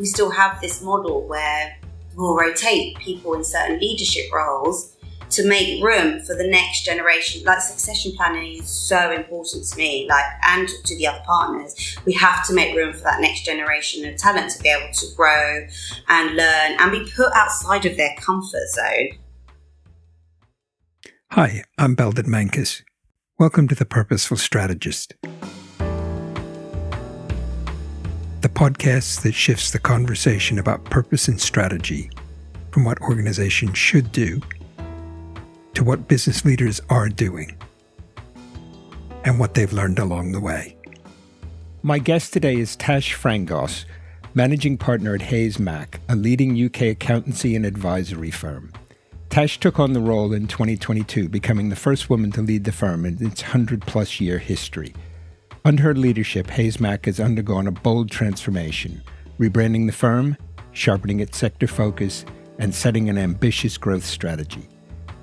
we still have this model where we'll rotate people in certain leadership roles to make room for the next generation. Like, succession planning is so important to me, and to the other partners. We have to make room for that next generation of talent to be able to grow and learn and be put outside of their comfort zone. Hi, I'm Belden Menkus. Welcome to the Purposeful Strategist, the podcast that shifts the conversation about purpose and strategy from what organizations should do to what business leaders are doing and what they've learned along the way. My guest today is Natasha Frangos, managing partner at HaysMac, a leading UK accountancy and advisory firm. Tash took on the role in 2022, becoming the first woman to lead the firm in its 100-plus year history. Under her leadership, HaysMac has undergone a bold transformation, rebranding the firm, sharpening its sector focus, and setting an ambitious growth strategy.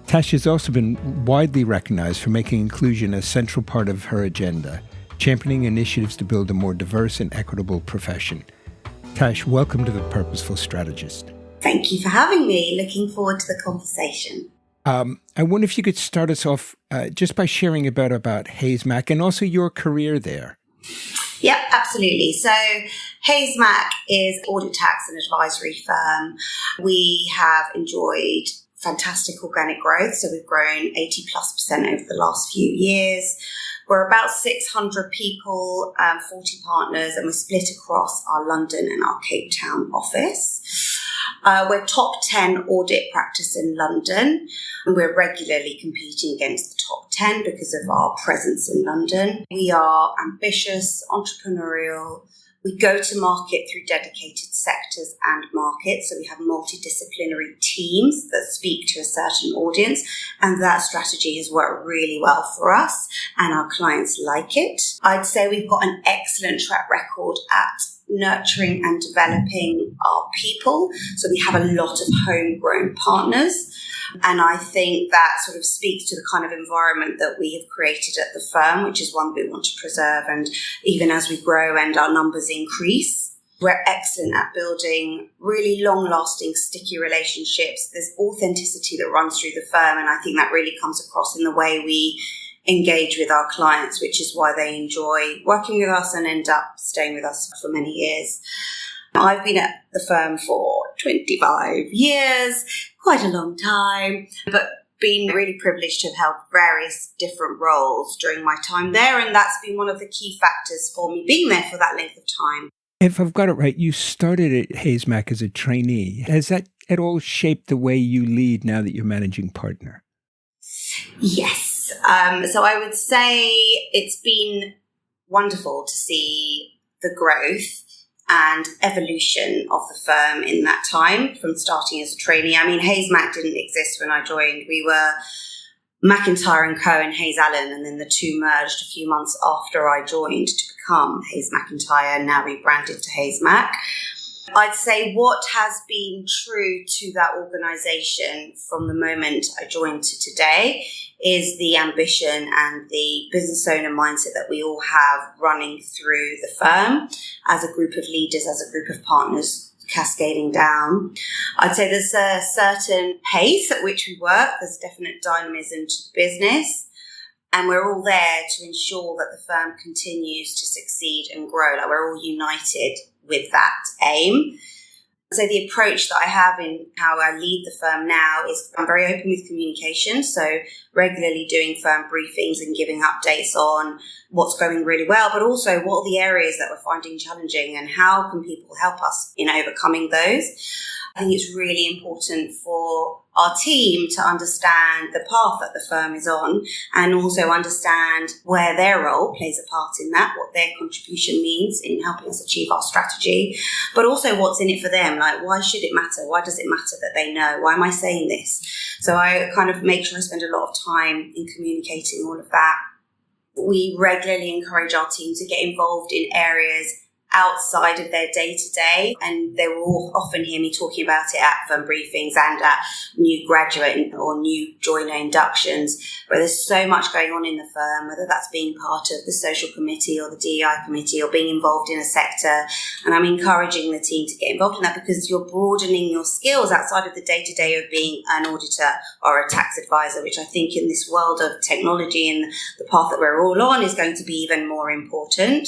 Tash has also been widely recognized for making inclusion a central part of her agenda, championing initiatives to build a more diverse and equitable profession. Tash, welcome to the Purposeful Strategist. Thank you for having me. Looking forward to the conversation. I wonder if you could start us off just by sharing a bit about HaysMac and also your career there. Yep, absolutely. So HaysMac is an audit, tax and advisory firm. We have enjoyed fantastic organic growth. So we've grown 80+% over the last few years. We're about 600 people, 40 partners, and we're split across our London and our Cape Town office. We're top 10 audit practice in London, and we're regularly competing against the top 10 because of our presence in London. We are ambitious, entrepreneurial. We go to market through dedicated sectors and markets. So we have multidisciplinary teams that speak to a certain audience, and that strategy has worked really well for us, and our clients like it. I'd say we've got an excellent track record at nurturing and developing our people. So we have a lot of homegrown partners. And I think that sort of speaks to the kind of environment that we have created at the firm, which is one we want to preserve. And even as we grow and our numbers increase, we're excellent at building really long-lasting, sticky relationships. There's authenticity that runs through the firm. And I think that really comes across in the way we engage with our clients, which is why they enjoy working with us and end up staying with us for many years. I've been at the firm for 25 years, quite a long time, but been really privileged to have held various different roles during my time there, and that's been one of the key factors for me being there for that length of time. If I've got it right, you started at HaysMac as a trainee. Has that at all shaped the way you lead now that you're managing partner? Yes. So I would say it's been wonderful to see the growth and evolution of the firm in that time from starting as a trainee. I mean, HaysMac didn't exist when I joined. We were McIntyre & Co. and Hays Allen, and then the two merged a few months after I joined to become Hays McIntyre, now rebranded to HaysMac. I'd say what has been true to that organisation from the moment I joined to today is the ambition and the business owner mindset that we all have running through the firm as a group of leaders, as a group of partners cascading down. I'd say there's a certain pace at which we work. There's definite dynamism to the business. And we're all there to ensure that the firm continues to succeed and grow. Like, we're all united with that aim. So the approach that I have in how I lead the firm now is I'm very open with communication. So regularly doing firm briefings and giving updates on what's going really well, but also what are the areas that we're finding challenging and how can people help us in overcoming those. I think it's really important for our team to understand the path that the firm is on and also understand where their role plays a part in that, what their contribution means in helping us achieve our strategy, but also what's in it for them. Like, why should it matter? Why does it matter that they know? Why am I saying this? So I kind of make sure I spend a lot of time in communicating all of that. We regularly encourage our team to get involved in areas outside of their day-to-day, and they will all often hear me talking about it at firm briefings and at new graduate or new joiner inductions, where there's so much going on in the firm, whether that's being part of the social committee or the DEI committee or being involved in a sector. And I'm encouraging the team to get involved in that, because you're broadening your skills outside of the day-to-day of being an auditor or a tax advisor, which I think in this world of technology and the path that we're all on is going to be even more important.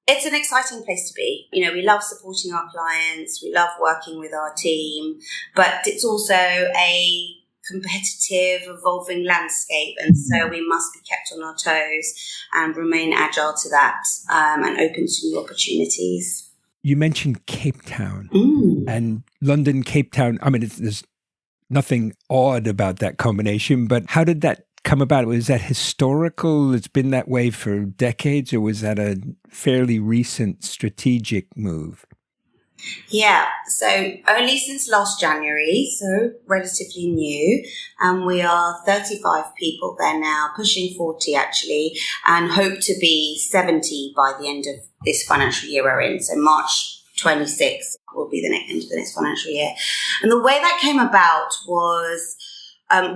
It's an exciting place to be. We love supporting our clients. We love working with our team, but it's also a competitive, evolving landscape. And so we must be kept on our toes and remain agile to that, and open to new opportunities. You mentioned Cape Town and London, Cape Town. I mean, there's nothing odd about that combination, but how did that come about? Was that historical? It's been that way for decades, or was that a fairly recent strategic move? Yeah, so only since last January, so relatively new. And we are 35 people there now, pushing 40 actually, and hope to be 70 by the end of this financial year we're in. So March 26 will be the end of the next financial year. And the way that came about was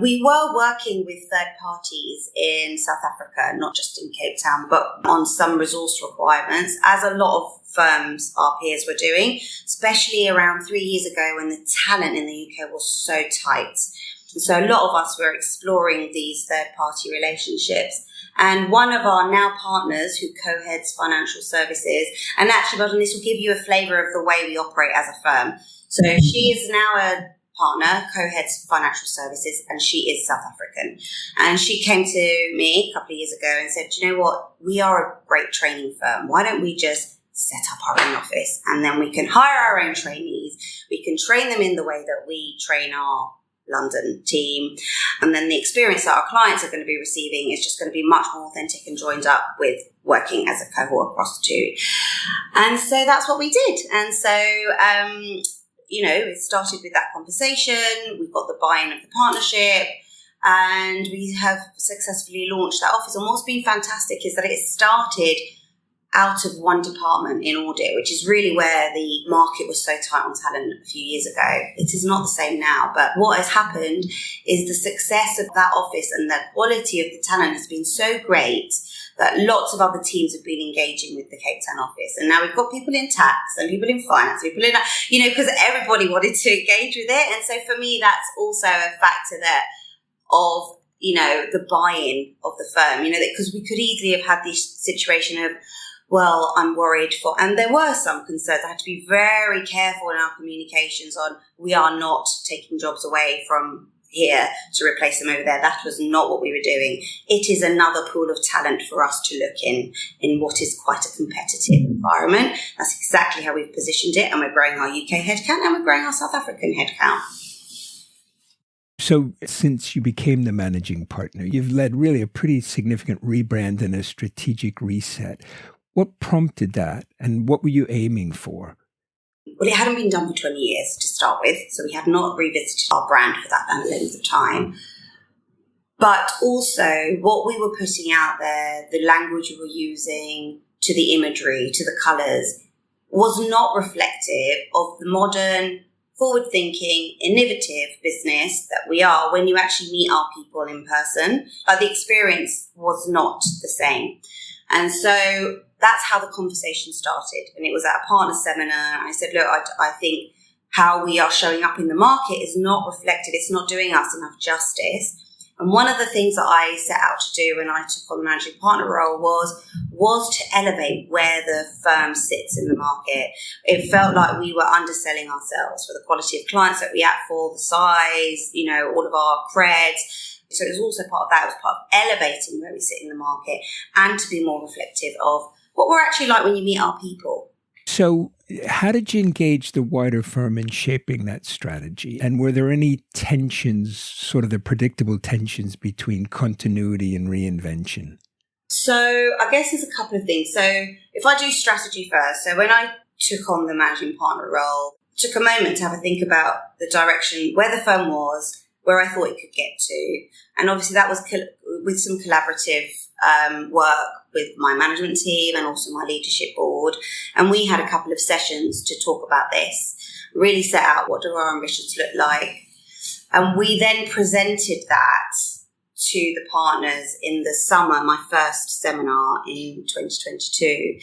we were working with third parties in South Africa, not just in Cape Town, but on some resource requirements, as a lot of firms, our peers, were doing, especially around 3 years ago when the talent in the UK was so tight. And so a lot of us were exploring these third-party relationships. And one of our now partners who co-heads financial services, and actually, Belden, this will give you a flavour of the way we operate as a firm. So she is now a partner, co-heads financial services, and she is South African. And she came to me a couple of years ago and said, "Do you know what? We are a great training firm. Why don't we just set up our own office, and then we can hire our own trainees. We can train them in the way that we train our London team. And then the experience that our clients are going to be receiving is just going to be much more authentic and joined up with working as a cohort across the two." And so that's what we did. And so, it started with that conversation. We've got the buy-in of the partnership, and we have successfully launched that office. And what's been fantastic is that it started out of one department in audit, which is really where the market was so tight on talent a few years ago. It is not the same now, but what has happened is the success of that office and the quality of the talent has been so great that lots of other teams have been engaging with the Cape Town office. And now we've got people in tax and people in finance, people in, because everybody wanted to engage with it. And so for me, that's also a factor of the buy-in of the firm, because we could easily have had this situation of, well, I'm worried and there were some concerns. I had to be very careful in our communications on, we are not taking jobs away from here to replace them over there. That was not what we were doing. It is another pool of talent for us to look in what is quite a competitive environment. That's exactly how we've positioned it, and we're growing our UK headcount and we're growing our South African headcount. So since you became the managing partner, you've led really a pretty significant rebrand and a strategic reset. What prompted that, and what were you aiming for? Well, it hadn't been done for 20 years to start with, so we had not revisited our brand for that length of time. But also, what we were putting out there, the language we were using, to the imagery, to the colours, was not reflective of the modern, forward-thinking, innovative business that we are when you actually meet our people in person. The experience was not the same. And so that's how the conversation started. And it was at a partner seminar. I said, look, I think how we are showing up in the market is not reflected. It's not doing us enough justice. And one of the things that I set out to do when I took on the managing partner role was to elevate where the firm sits in the market. It felt like we were underselling ourselves for the quality of clients that we act for, the size, all of our creds. So it was also part of that. It was part of elevating where we sit in the market and to be more reflective of what we're actually like when you meet our people. So how did you engage the wider firm in shaping that strategy? And were there any tensions, sort of the predictable tensions between continuity and reinvention? So I guess there's a couple of things. So if I do strategy first, so when I took on the managing partner role, it took a moment to have a think about the direction, where the firm was, where I thought it could get to. And obviously that was with some collaborative work with my management team and also my leadership board. And we had a couple of sessions to talk about this, really set out what do our ambitions look like. And we then presented that to the partners in the summer, my first seminar in 2022.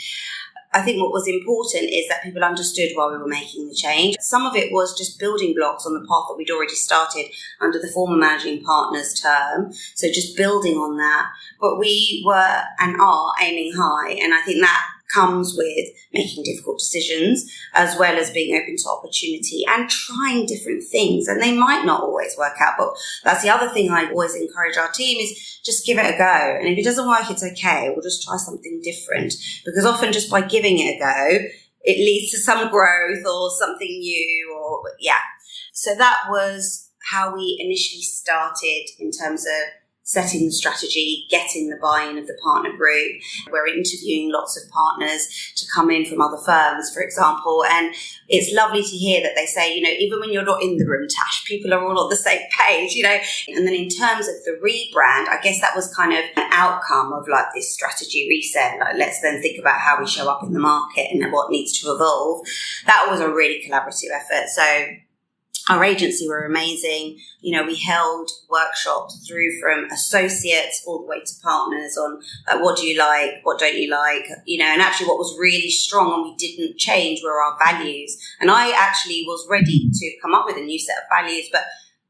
I think what was important is that people understood why we were making the change. Some of it was just building blocks on the path that we'd already started under the former managing partner's term. So just building on that. But we were and are aiming high. And I think that comes with making difficult decisions as well as being open to opportunity and trying different things. And they might not always work out, but that's the other thing I always encourage our team is just give it a go. And if it doesn't work, it's okay. We'll just try something different, because often just by giving it a go, it leads to some growth or something new So that was how we initially started in terms of setting the strategy, getting the buy-in of the partner group. We're interviewing lots of partners to come in from other firms, for example. And it's lovely to hear that they say, even when you're not in the room, Tash, people are all on the same page, And then in terms of the rebrand, I guess that was kind of an outcome of like this strategy reset. Like, let's then think about how we show up in the market and what needs to evolve. That was a really collaborative effort. So our agency were amazing. We held workshops through from associates all the way to partners on what do you like, what don't you like, and actually what was really strong and we didn't change were our values. And I actually was ready to come up with a new set of values, but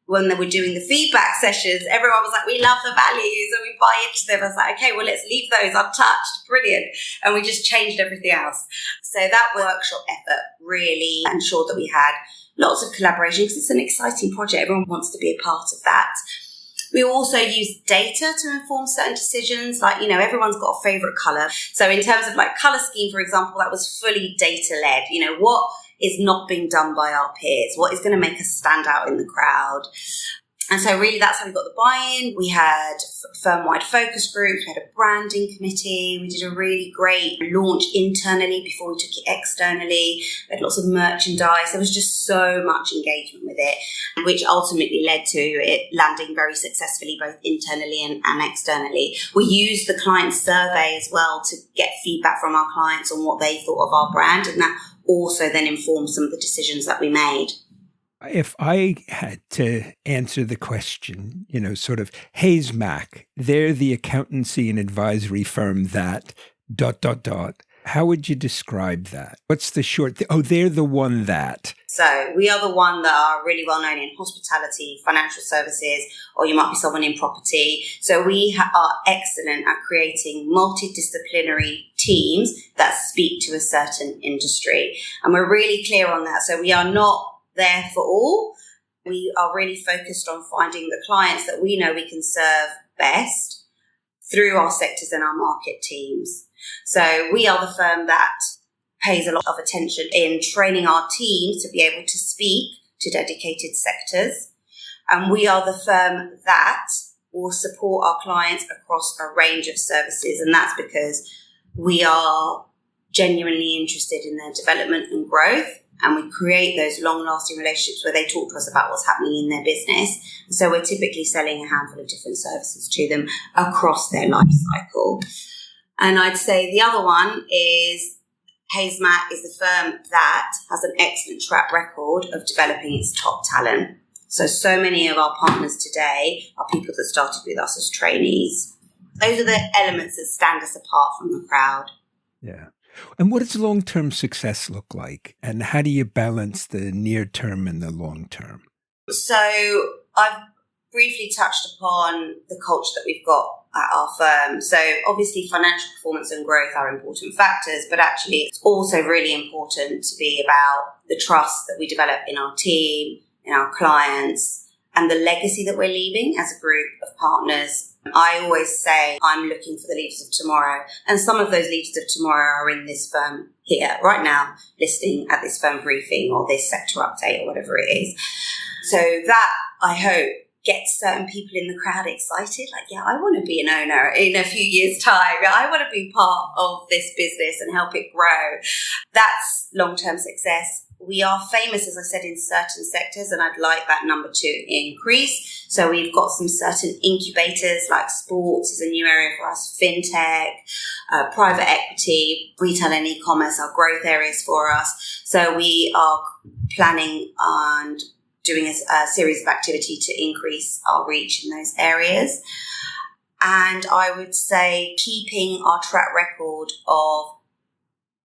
when they were doing the feedback sessions, everyone was like, we love the values and we buy into them. I was like, okay, well, let's leave those untouched. Brilliant. And we just changed everything else. So that workshop effort really ensured that we had lots of collaboration because it's an exciting project. Everyone wants to be a part of that. We also use data to inform certain decisions. Like, everyone's got a favorite color. So in terms of like color scheme, for example, that was fully data led. What is not being done by our peers? What is going to make us stand out in the crowd? And so really that's how we got the buy-in. We had firm-wide focus groups. We had a branding committee. We did a really great launch internally before we took it externally. We had lots of merchandise. There was just so much engagement with it, which ultimately led to it landing very successfully, both internally and externally. We used the client survey as well to get feedback from our clients on what they thought of our brand. And that also then informed some of the decisions that we made. If I had to answer the question, sort of HaysMac, they're the accountancy and advisory firm that ... How would you describe that? What's the short? They're the one that. So we are the one that are really well known in hospitality, financial services, or you might be someone in property. So we are excellent at creating multidisciplinary teams that speak to a certain industry. And we're really clear on that. So we are not there for all. We are really focused on finding the clients that we know we can serve best through our sectors and our market teams. So we are the firm that pays a lot of attention in training our teams to be able to speak to dedicated sectors. And we are the firm that will support our clients across a range of services. And that's because we are genuinely interested in their development and growth. And we create those long-lasting relationships where they talk to us about what's happening in their business. So we're typically selling a handful of different services to them across their life cycle. And I'd say the other one is HaysMac is the firm that has an excellent track record of developing its top talent. So many of our partners today are people that started with us as trainees. Those are the elements that stand us apart from the crowd. Yeah. And what does long-term success look like? And how do you balance the near-term and the long-term? So I've briefly touched upon the culture that we've got at our firm. So obviously financial performance and growth are important factors, but actually it's also really important to be about the trust that we develop in our team, in our clients, and the legacy that we're leaving as a group of partners. I always say I'm looking for the leaders of tomorrow, and some of those leaders of tomorrow are in this firm here right now, listening at this firm briefing or this sector update or whatever it is. So that, I hope, gets certain people in the crowd excited. Like, yeah, I want to be an owner in a few years' time. I want to be part of this business and help it grow. That's long-term success. we are famous, as I said, in certain sectors, and I'd like that number to increase. So we've got some certain incubators, like sports is a new area for us, fintech, private equity, retail and e-commerce are growth areas for us. So we are planning on doing a series of activity to increase our reach in those areas. And I would say keeping our track record of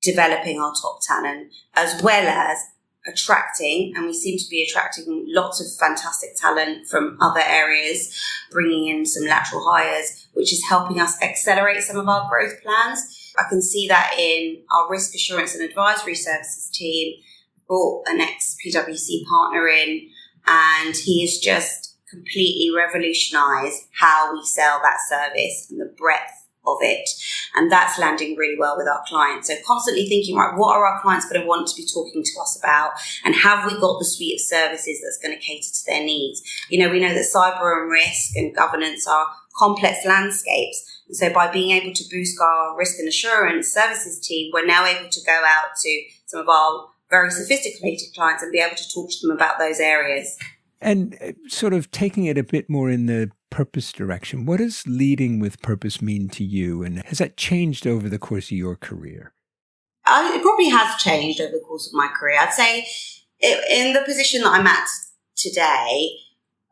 developing our top talent, as well as attracting, and we seem to be attracting lots of fantastic talent from other areas, bringing in some lateral hires, which is helping us accelerate some of our growth plans. I can see that in our risk assurance and advisory services team, brought an ex-PwC partner in, and he has just completely revolutionized how we sell that service and the breadth of it. And that's landing really well with our clients. So constantly thinking, right, what are our clients going to want to be talking to us about? And have we got the suite of services that's going to cater to their needs? We know that cyber and risk and governance are complex landscapes. And so by being able to boost our risk and assurance services team, we're now able to go out to some of our very sophisticated clients and be able to talk to them about those areas. And sort of taking it a bit more in the purpose direction, what does leading with purpose mean to you? And has that changed over the course of your career? It probably has changed over the course of my career. I'd say in the position that I'm at today,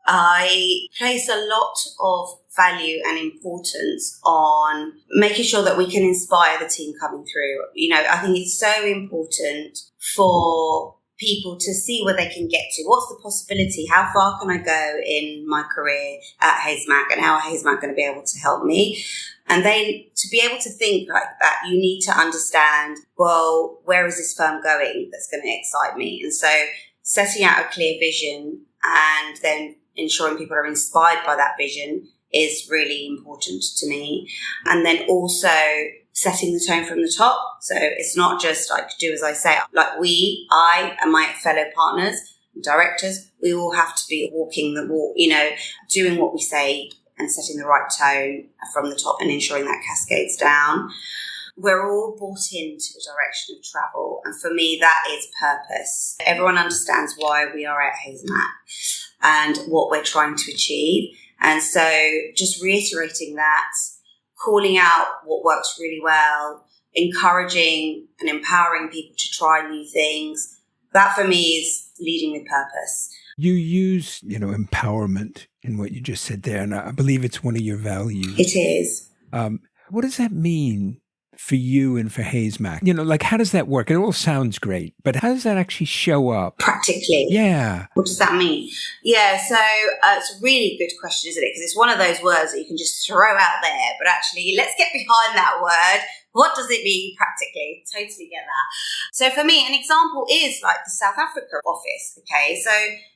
I place a lot of value and importance on making sure that we can inspire the team coming through. I think it's so important for people to see where they can get to. What's the possibility? How far can I go in my career at HaysMac, and how are HaysMac going to be able to help me? And then to be able to think like that, you need to understand, well, where is this firm going that's going to excite me? And so setting out a clear vision and then ensuring people are inspired by that vision is really important to me. And then also setting the tone from the top. So it's not just like do as I say. Like I and my fellow partners, directors, we all have to be walking the walk, doing what we say and setting the right tone from the top and ensuring that cascades down. We're all bought into a direction of travel. And for me, that is purpose. Everyone understands why we are at HaysMac and what we're trying to achieve. And so just reiterating that, calling out what works really well, encouraging and empowering people to try new things. That for me is leading with purpose. You use, empowerment in what you just said there, and I believe it's one of your values. It is. What does that mean for you and for HaysMac? How does that work? It all sounds great, but how does that actually show up? Practically. Yeah. What does that mean? Yeah, so it's a really good question, isn't it? Because it's one of those words that you can just throw out there, but actually, let's get behind that word. What does it mean practically? Totally get that. So for me, an example is like the South Africa office, okay? So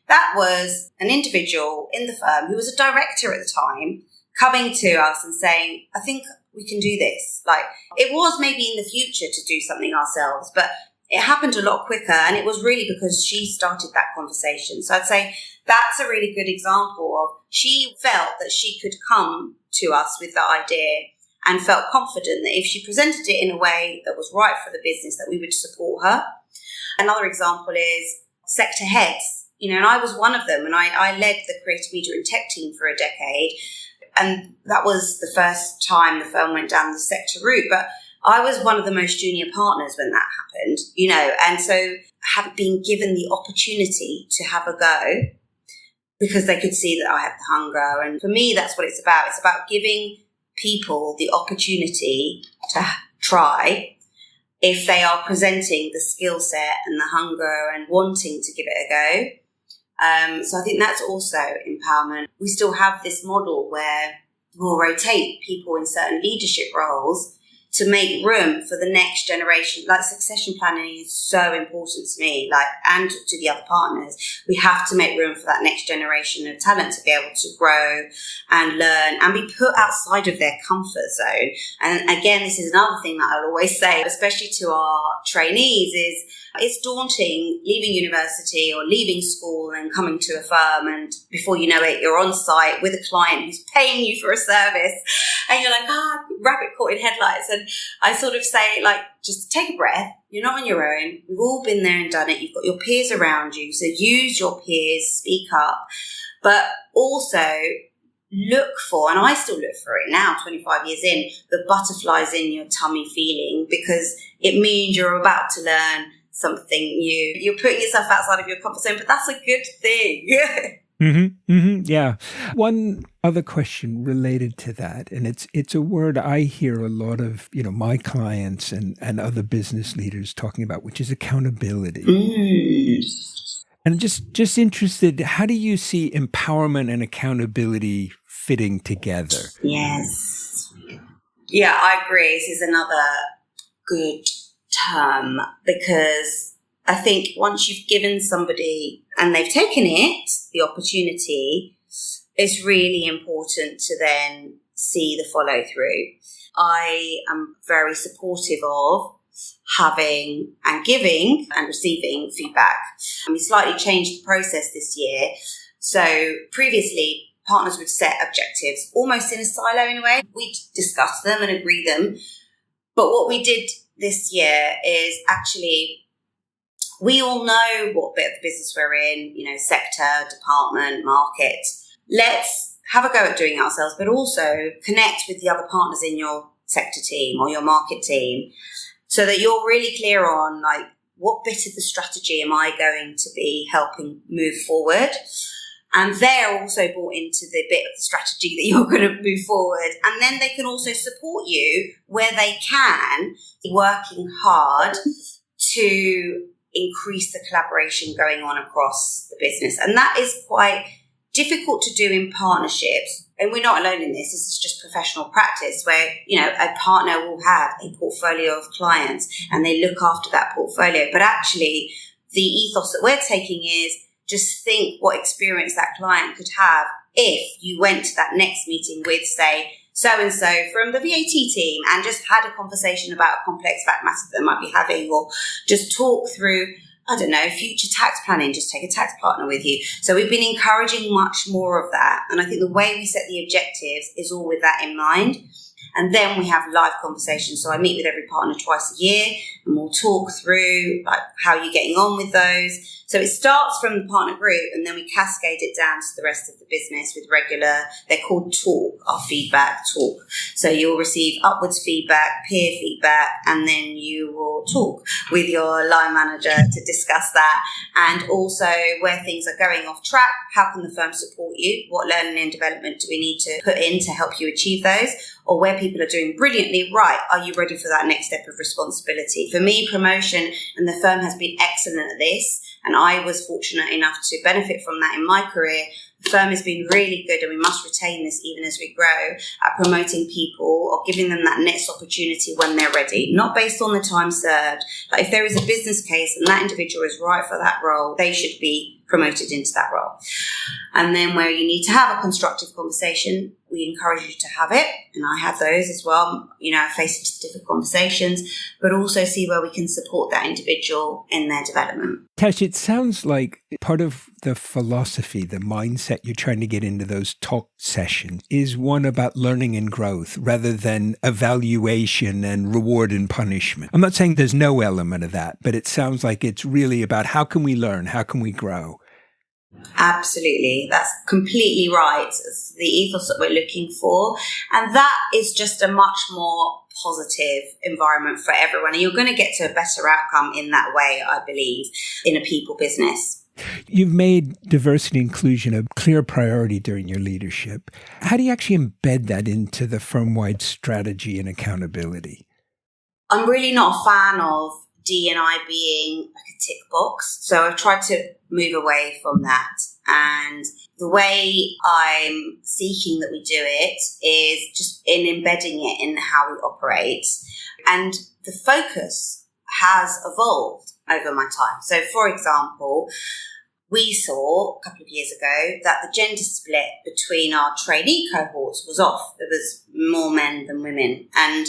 that was an individual in the firm who was a director at the time coming to us and saying, I think we can do this. Like, it was maybe in the future to do something ourselves, but it happened a lot quicker. And it was really because she started that conversation. So I'd say that's a really good example of she felt that she could come to us with that idea and felt confident that if she presented it in a way that was right for the business, that we would support her. Another example is sector heads, and I was one of them, and I led the creative media and tech team for a decade. And that was the first time the firm went down the sector route. But I was one of the most junior partners when that happened, and so having been given the opportunity to have a go because they could see that I had the hunger. And for me, that's what it's about. It's about giving people the opportunity to try if they are presenting the skill set and the hunger and wanting to give it a go. So I think that's also empowerment. We still have this model where we'll rotate people in certain leadership roles to make room for the next generation. Like succession planning is so important to me, and to the other partners. We have to make room for that next generation of talent to be able to grow and learn and be put outside of their comfort zone. And again, this is another thing that I'll always say, especially to our trainees, is it's daunting leaving university or leaving school and coming to a firm, and before you know it, you're on site with a client who's paying you for a service and you're like, rabbit caught in headlights. And And I sort of say, like, just take a breath. You're not on your own. We've all been there and done it. You've got your peers around you. So use your peers, speak up, but also look for, and I still look for it now, 25 years in, the butterflies in your tummy feeling, because it means you're about to learn something new. You're putting yourself outside of your comfort zone, but that's a good thing. Yeah. One other question related to that, and it's a word I hear a lot of, my clients and other business leaders talking about, which is accountability. And I'm just interested, how do you see empowerment and accountability fitting together? Yes. Yeah, I agree. This is another good term, because I think once you've given somebody and they've taken it, the opportunity, it's really important to then see the follow through. I am very supportive of having and giving and receiving feedback. And we slightly changed the process this year. So previously, partners would set objectives almost in a silo in a way. We'd discuss them and agree them. But what we did this year is actually, we all know what bit of the business we're in, sector, department, market. Let's have a go at doing it ourselves, but also connect with the other partners in your sector team or your market team, so that you're really clear on, like, what bit of the strategy am I going to be helping move forward? And they're also brought into the bit of the strategy that you're going to move forward. And then they can also support you where they can, working hard to increase the collaboration going on across the business. And that is quite difficult to do in partnerships. And we're not alone in this. This is just professional practice where, a partner will have a portfolio of clients and they look after that portfolio. But actually, the ethos that we're taking is just think what experience that client could have if you went to that next meeting with, say, so-and-so from the VAT team and just had a conversation about a complex fact matter that they might be having, or just talk through, I don't know, future tax planning, just take a tax partner with you. So we've been encouraging much more of that. And I think the way we set the objectives is all with that in mind. And then we have live conversations. So I meet with every partner twice a year and we'll talk through, like, how you're getting on with those. So it starts from the partner group and then we cascade it down to the rest of the business with regular, they're called talk, our feedback talk. So you'll receive upwards feedback, peer feedback, and then you will talk with your line manager to discuss that. And also where things are going off track, how can the firm support you? What learning and development do we need to put in to help you achieve those? Or where people are doing brilliantly, right, are you ready for that next step of responsibility? For me, promotion, and the firm has been excellent at this, and I was fortunate enough to benefit from that in my career. The firm has been really good, and we must retain this even as we grow, at promoting people or giving them that next opportunity when they're ready, not based on the time served. But if there is a business case and that individual is right for that role, they should be promoted into that role. And then where you need to have a constructive conversation, we encourage you to have it. And I have those as well, face into different conversations, but also see where we can support that individual in their development. Tash, it sounds like part of the philosophy, the mindset you're trying to get into those talk sessions is one about learning and growth rather than evaluation and reward and punishment. I'm not saying there's no element of that, but it sounds like it's really about how can we learn? How can we grow? Absolutely. That's completely right. It's the ethos that we're looking for. And that is just a much more positive environment for everyone. And you're going to get to a better outcome in that way, I believe, in a people business. You've made diversity and inclusion a clear priority during your leadership. How do you actually embed that into the firm-wide strategy and accountability? I'm really not a fan of D&I being like a tick box. So I've tried to move away from that. And the way I'm seeking that we do it is just in embedding it in how we operate. And the focus has evolved over my time. So, for example, we saw a couple of years ago that the gender split between our trainee cohorts was off. There was more men than women. And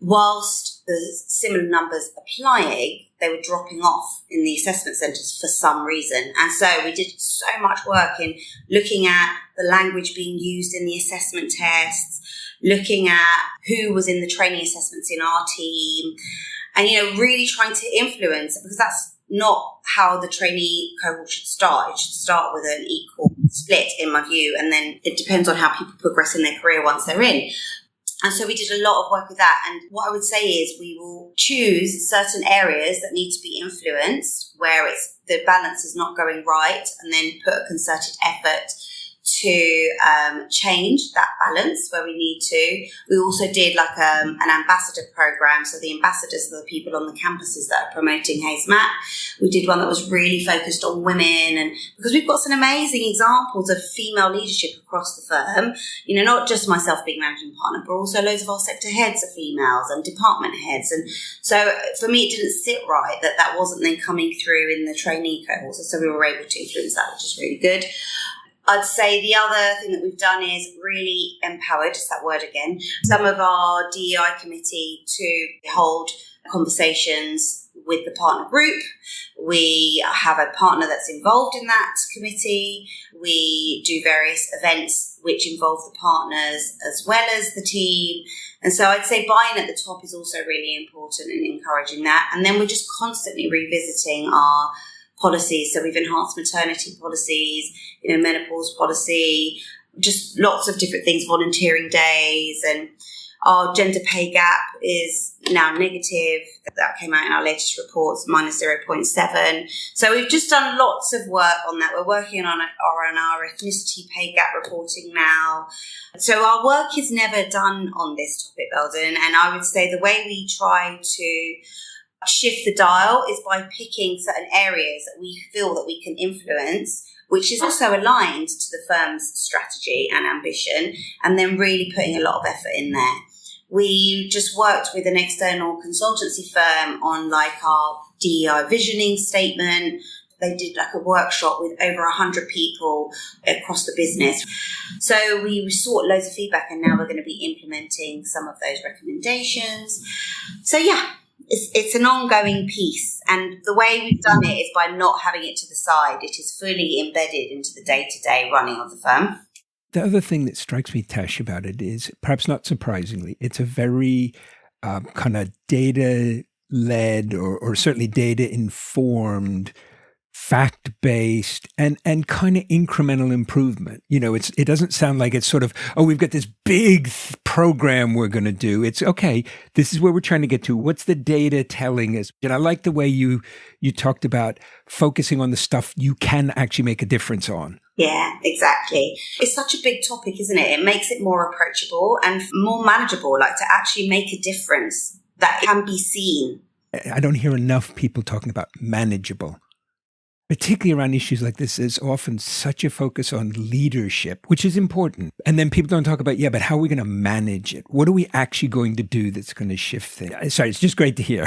whilst the similar numbers applying, they were dropping off in the assessment centres for some reason. And so we did so much work in looking at the language being used in the assessment tests, looking at who was in the training assessments in our team, and, really trying to influence, because that's not how the trainee cohort should start. It should start with an equal split, in my view, and then it depends on how people progress in their career once they're in. And so we did a lot of work with that. And what I would say is we will choose certain areas that need to be influenced, where the balance is not going right, and then put a concerted effort to change that balance where we need to. We also did like an ambassador program. So the ambassadors are the people on the campuses that are promoting HaysMac. We did one that was really focused on women, and because we've got some amazing examples of female leadership across the firm, not just myself being managing partner, but also loads of our sector heads are females and department heads. And so for me, it didn't sit right that wasn't then coming through in the trainee cohorts. So we were able to influence that, which is really good. I'd say the other thing that we've done is really empowered, just that word again, some of our DEI committee to hold conversations with the partner group. We have a partner that's involved in that committee. We do various events which involve the partners as well as the team. And so I'd say buy-in at the top is also really important and encouraging that. And then we're just constantly revisiting our policies. So we've enhanced maternity policies, menopause policy, just lots of different things, volunteering days, and our gender pay gap is now negative. That came out in our latest reports, minus 0.7. So we've just done lots of work on that. We're working on our ethnicity pay gap reporting now. So our work is never done on this topic, Belden. And I would say the way we try to shift the dial is by picking certain areas that we feel that we can influence, which is also aligned to the firm's strategy and ambition, and then really putting a lot of effort in there. We just worked with an external consultancy firm on our DEI visioning statement. They did a workshop with over 100 people across the business. So we sought loads of feedback, and now we're going to be implementing some of those recommendations. So yeah, it's an ongoing piece, and the way we've done it is by not having it to the side. It is fully embedded into the day-to-day running of the firm. The other thing that strikes me, Tash, about it is, perhaps not surprisingly, it's a very kind of data-led or certainly data-informed, fact-based, and kind of incremental improvement. It doesn't sound like it's sort of, we've got this big program we're going to do. It's, okay, this is where we're trying to get to. What's the data telling us? And I like the way you talked about focusing on the stuff you can actually make a difference on. Yeah, exactly. It's such a big topic, isn't it? It makes it more approachable and more manageable, to actually make a difference that can be seen. I don't hear enough people talking about manageable. Particularly around issues like this, there's often such a focus on leadership, which is important. And then people don't talk about, but how are we going to manage it? What are we actually going to do that's going to shift things? Sorry, it's just great to hear.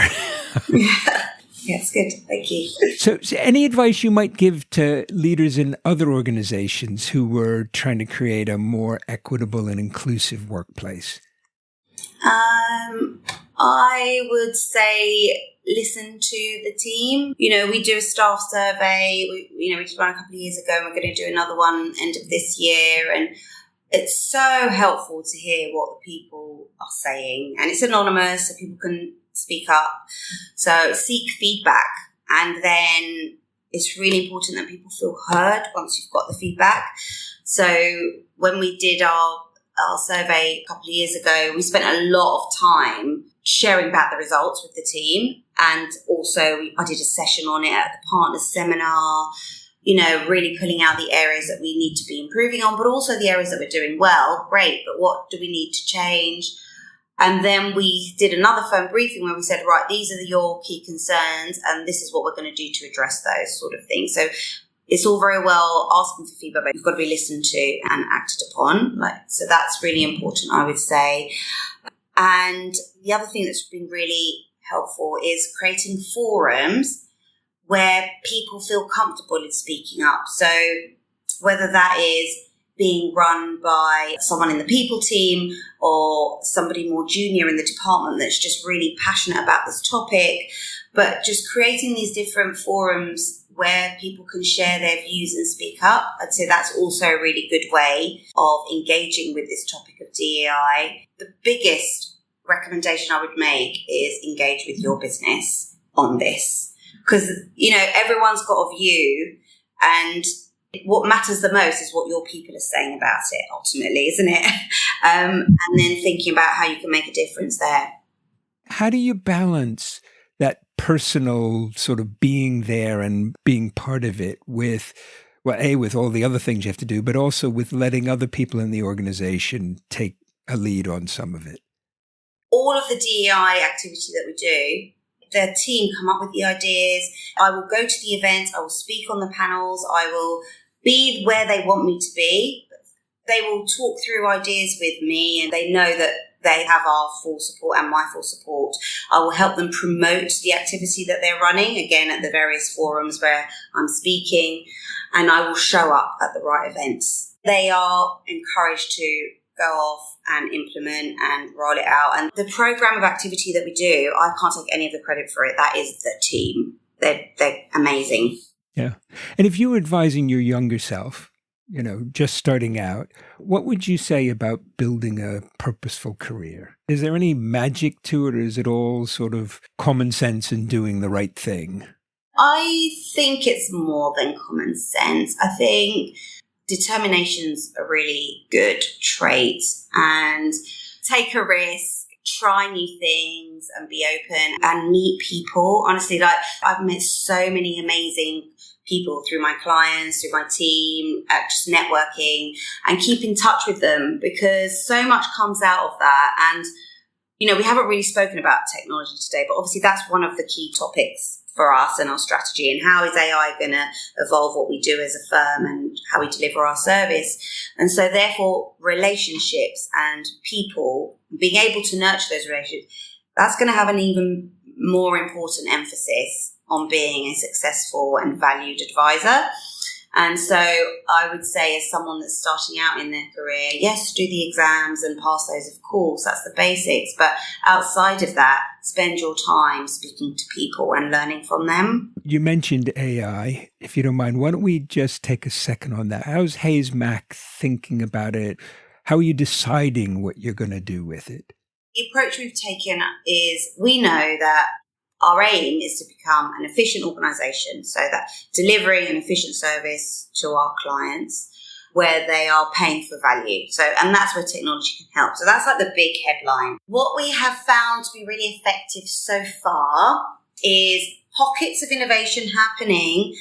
Yeah, it's good. Thank you. So any advice you might give to leaders in other organizations who were trying to create a more equitable and inclusive workplace? I would say listen to the team. We do a staff survey. We did one a couple of years ago, and we're going to do another one end of this year. And it's so helpful to hear what the people are saying. And it's anonymous, so people can speak up. So seek feedback. And then it's really important that people feel heard once you've got the feedback. So when we did our survey a couple of years ago, we spent a lot of time sharing back the results with the team. And also I did a session on it at the partners seminar, really pulling out the areas that we need to be improving on, but also the areas that we're doing well. Great, but what do we need to change? And then we did another firm briefing where we said, right, these are your key concerns, and this is what we're going to do to address those sort of things. So it's all very well asking for feedback, but you've got to be listened to and acted upon. So that's really important, I would say. And the other thing that's been really helpful is creating forums where people feel comfortable in speaking up. So whether that is being run by someone in the people team or somebody more junior in the department that's just really passionate about this topic, but just creating these different forums where people can share their views and speak up. I'd say that's also a really good way of engaging with this topic of DEI. The biggest recommendation I would make is engage with your business on this. Because, everyone's got a view, and what matters the most is what your people are saying about it, ultimately, isn't it? And then thinking about how you can make a difference there. How do you balance that personal sort of being there and being part of it with, with all the other things you have to do, but also with letting other people in the organization take a lead on some of it? All of the DEI activity that we do, the team come up with the ideas. I will go to the events. I will speak on the panels. I will be where they want me to be. They will talk through ideas with me, and they know that they have our full support and my full support. I will help them promote the activity that they're running, again, at the various forums where I'm speaking, and I will show up at the right events. They are encouraged to go off and implement and roll it out. And the program of activity that we do, I can't take any of the credit for it. That is the team. They're amazing. Yeah. And if you were advising your younger self, just starting out, what would you say about building a purposeful career? Is there any magic to it, or is it all sort of common sense and doing the right thing? I think it's more than common sense. I think determination's a really good trait, and take a risk, try new things and be open and meet people. Honestly, I've met so many amazing people through my clients, through my team, just networking, and keep in touch with them, because so much comes out of that. And, we haven't really spoken about technology today, but obviously that's one of the key topics for us and our strategy, and how is AI going to evolve what we do as a firm and how we deliver our service. And so therefore relationships and people, being able to nurture those relationships, that's going to have an even more important emphasis on being a successful and valued advisor. And so I would say, as someone that's starting out in their career, yes, do the exams and pass those, of course, that's the basics. But outside of that, spend your time speaking to people and learning from them. You mentioned AI. If you don't mind, why don't we just take a second on that? How's HaysMac thinking about it? How are you deciding what you're going to do with it? The approach we've taken is, we know that our aim is to become an efficient organisation, so that delivering an efficient service to our clients where they are paying for value. And that's where technology can help. So that's like the big headline. What we have found to be really effective so far is pockets of innovation happening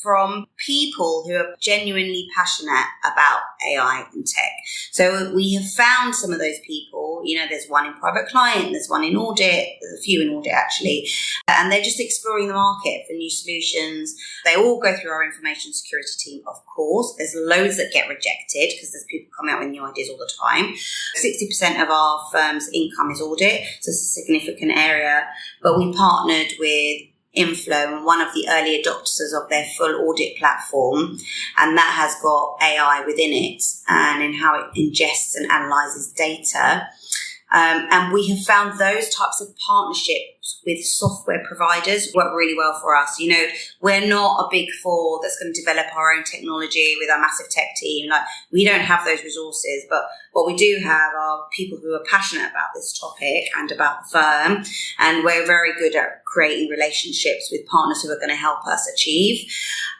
from people who are genuinely passionate about AI and tech. So we have found some of those people, there's one in private client, there's one in audit, there's a few in audit actually, and they're just exploring the market for new solutions. They all go through our information security team, of course. There's loads that get rejected because there's people coming out with new ideas all the time. 60% of our firm's income is audit, so it's a significant area, but we partnered with Inflow, and one of the early adopters of their full audit platform, and that has got AI within it and in how it ingests and analyzes data. And we have found those types of partnerships with software providers work really well for us. We're not a big four that's going to develop our own technology with our massive tech team. We don't have those resources, but what we do have are people who are passionate about this topic and about the firm. And we're very good at creating relationships with partners who are going to help us achieve.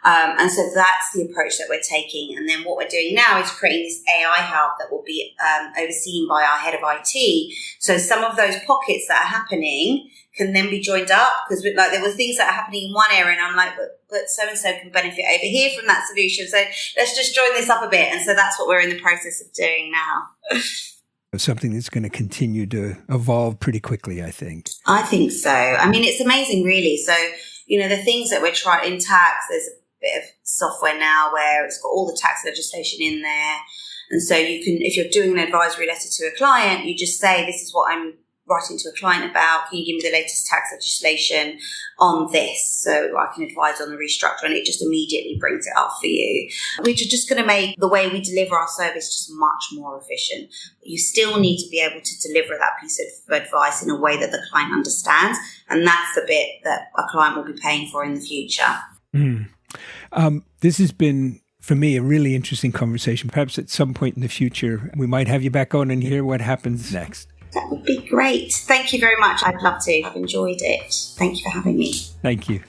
And so that's the approach that we're taking. And then what we're doing now is creating this AI hub that will be overseen by our head of IT. So some of those pockets that are happening can then be joined up, because there were things that are happening in one area and I'm like, but so-and-so can benefit over here from that solution. So let's just join this up a bit. And so that's what we're in the process of doing now. Something that's going to continue to evolve pretty quickly, I think. I think so. It's amazing, really. So, the things that we're trying in tax, there's a bit of software now where it's got all the tax legislation in there. And so you can, if you're doing an advisory letter to a client, you just say, this is what I'm writing to a client about. Can you give me the latest tax legislation on this so I can advise on the restructure? And it just immediately brings it up for you, which is just going to make the way we deliver our service just much more efficient. But you still need to be able to deliver that piece of advice in a way that the client understands. And that's the bit that a client will be paying for in the future. This has been, for me, a really interesting conversation. Perhaps at some point in the future, we might have you back on and hear what happens next. That would be great. Thank you very much. I'd love to. I've enjoyed it. Thank you for having me. Thank you.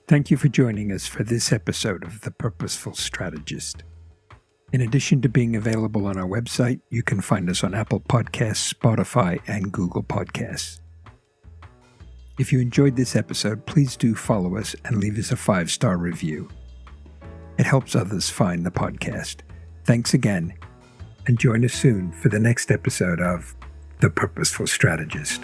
Thank you for joining us for this episode of The Purposeful Strategist. In addition to being available on our website, you can find us on Apple Podcasts, Spotify, and Google Podcasts. If you enjoyed this episode, please do follow us and leave us a 5-star review. It helps others find the podcast. Thanks again, and join us soon for the next episode of The Purposeful Strategist.